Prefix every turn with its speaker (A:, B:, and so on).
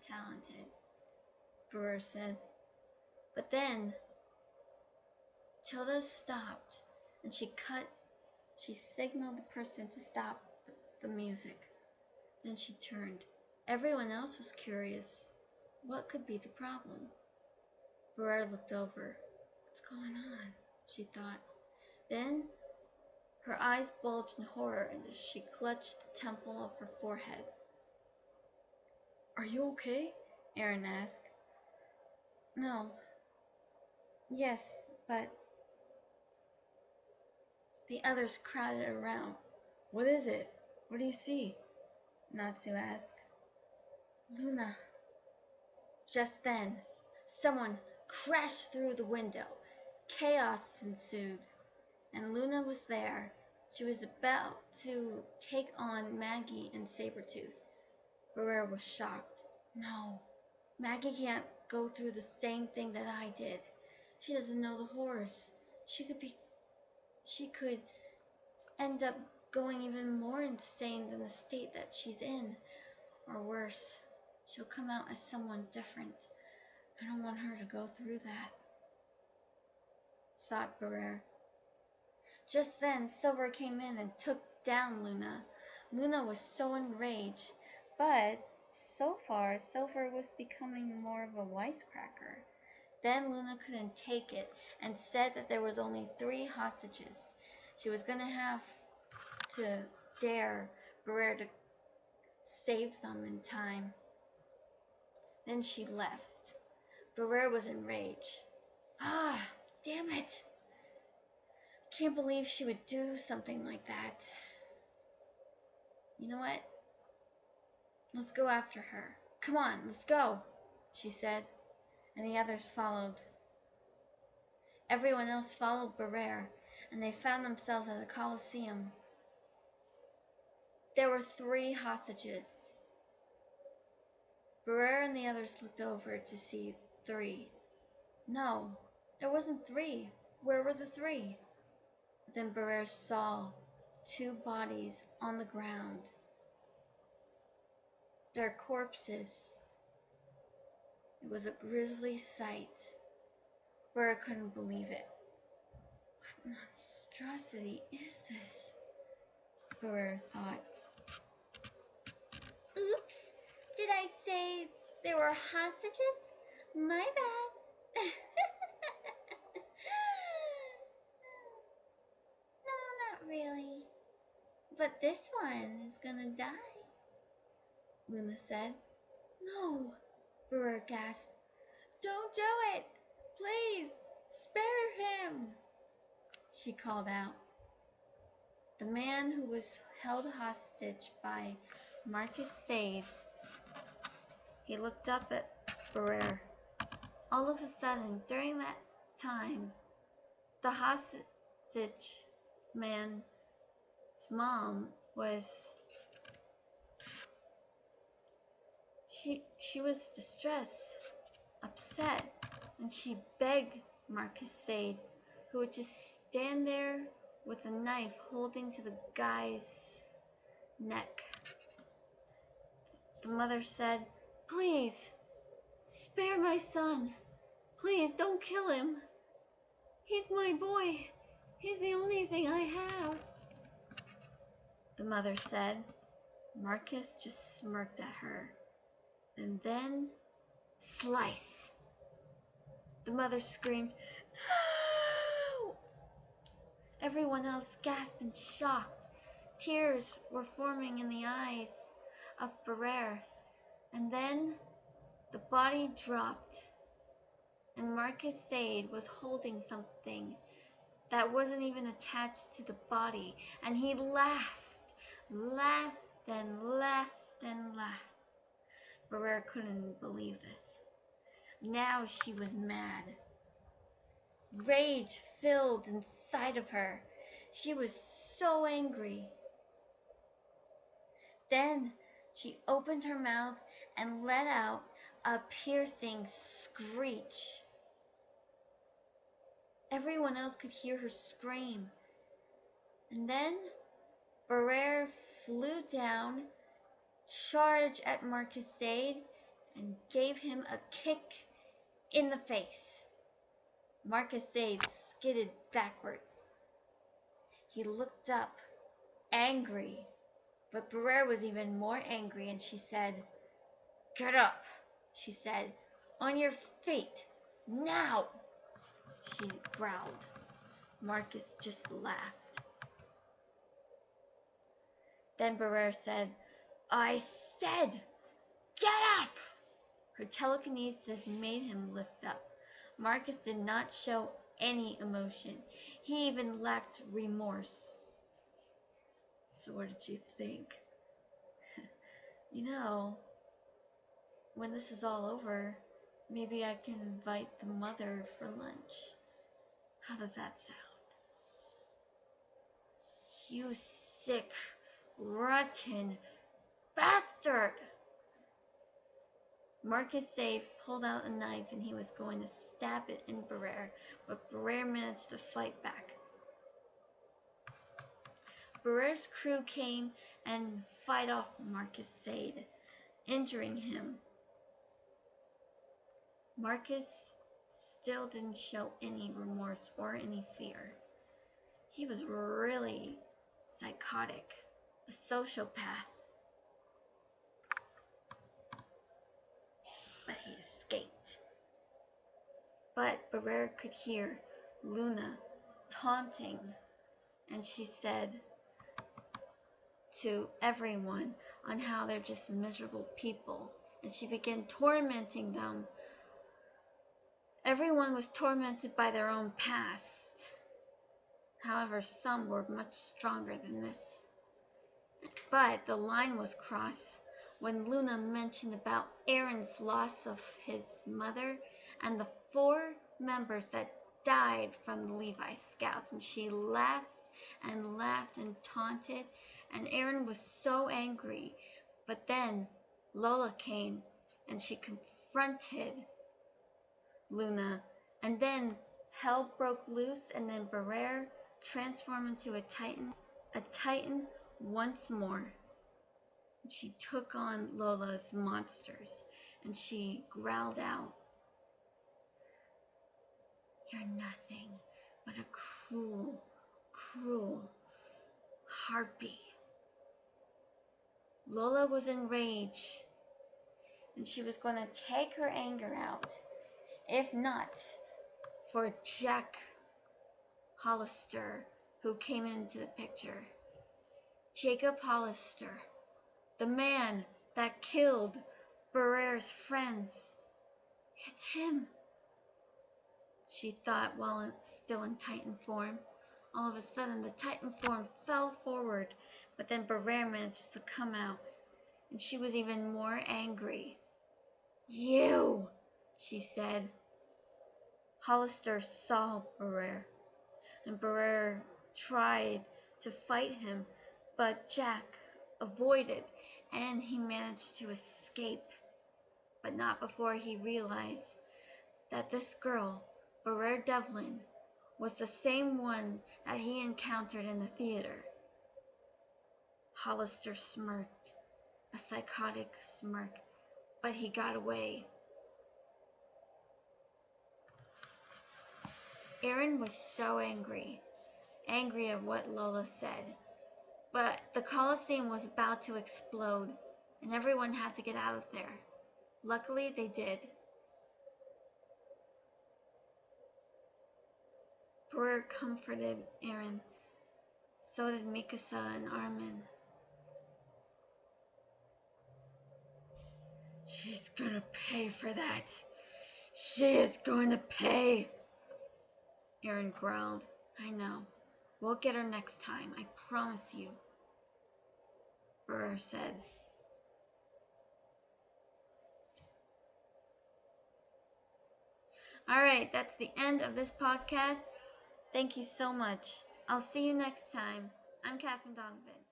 A: talented, Briar said. But then Tilda stopped, and she signaled the person to stop the music. Then she turned. Everyone else was curious. What could be the problem? Briar looked over. What's going on? She thought. Then her eyes bulged in horror as she clutched the temple of her forehead. Are you okay? Aaron asked. No. Yes, but... The others crowded around. What is it? What do you see? Natsu asked. Luna. Just then, someone crashed through the window. Chaos ensued, and Luna was there. She was about to take on Maggie and Sabretooth. Briar was shocked. No, Maggie can't go through the same thing that I did. She doesn't know the horrors. She could end up going even more insane than the state that she's in. Or worse, she'll come out as someone different. I don't want her to go through that, thought Briar. Just then, Sylver came in and took down Luna. Luna was so enraged, but so far, Sylver was becoming more of a wisecracker. Then Luna couldn't take it and said that there was only 3 hostages. She was going to have to dare Briar to save them in time. Then she left. Briar was enraged. Ah, damn it! I can't believe she would do something like that. You know what? Let's go after her. Come on, let's go, she said, and the others followed. Everyone else followed Briar, and they found themselves at the Colosseum. There were 3 hostages. Briar and the others looked over to see 3. No, there wasn't 3. Where were the 3? Then Briar saw 2 bodies on the ground. Their corpses. It was a grisly sight. Briar couldn't believe it. What monstrosity is this? Briar thought. Oops, did I say there were hostages? My bad. No, not really. But this one is gonna die, Luna said. No, Briar gasped. Don't do it! Please, spare him! She called out. The man who was held hostage by Marcus Sade, he looked up at Briar. All of a sudden, during that time, the hostage man's mom was... She was distressed, upset, and she begged Marcus Sade, who would just stand there with a knife holding to the guy's neck. The mother said, Please, spare my son. Please, don't kill him. He's my boy. He's the only thing I have. The mother said. Marcus just smirked at her. And then, slice. The mother screamed, No! Everyone else gasped in shock. Tears were forming in the eyes of Briar. And then, the body dropped. And Marcus Sade was holding something that wasn't even attached to the body. And he laughed and laughed. Briar couldn't believe this. Now she was mad. Rage filled inside of her. She was so angry. Then she opened her mouth and let out a piercing screech. Everyone else could hear her scream. And then Briar flew down, charged at Marcus Sade, and gave him a kick in the face. Marcus Sade skidded backwards. He looked up, angry, but Briar was even more angry, and she said, "Get up," she said. "On your feet, now," she growled. Marcus just laughed. Then Briar said, "I said, get up!" Her telekinesis made him lift up. Marcus did not show any emotion. He even lacked remorse. "So what did you think?" When this is all over, maybe I can invite the mother for lunch. How does that sound?" "You sick, rotten bastard!" Marcus Sade pulled out a knife and he was going to stab it in Briar, but Briar managed to fight back. Briar's crew came and fight off Marcus Sade, injuring him. Marcus still didn't show any remorse or any fear. He was really psychotic, a sociopath. But he escaped. But Briar could hear Luna taunting, and she said to everyone on how they're just miserable people, and she began tormenting them. Everyone was tormented by their own past. However, some were much stronger than this. But the line was crossed when Luna mentioned about Aaron's loss of his mother and the 4 members that died from the Levi Scouts, and she laughed and taunted, and Aaron was so angry. But then Lola came and she confronted Luna, and then hell broke loose, and then Briar transformed into a titan once more. She took on Lola's monsters, and she growled out, "You're nothing but a cruel, cruel harpy." Lola was enraged, and she was going to take her anger out, if not for Jack Hollister, who came into the picture. Jacob Hollister, the man that killed Briar's friends. It's him, she thought while still in Titan form. All of a sudden, the Titan form fell forward, but then Briar managed to come out, and she was even more angry. "You," she said. Hollister saw Briar, and Briar tried to fight him, but Jack avoided, and he managed to escape, but not before he realized that this girl, Briar Devlin, was the same one that he encountered in the theater. Hollister smirked, a psychotic smirk, but he got away. Aaron was so angry of what Lola said, but the Coliseum was about to explode, and everyone had to get out of there. Luckily, they did. Briar comforted Aaron. So did Mikasa and Armin. "She's gonna pay for that. She is going to pay," Aaron growled. "I know. We'll get her next time, I promise you," Briar said. Alright, that's the end of this podcast. Thank you so much. I'll see you next time. I'm Catherine Donovan.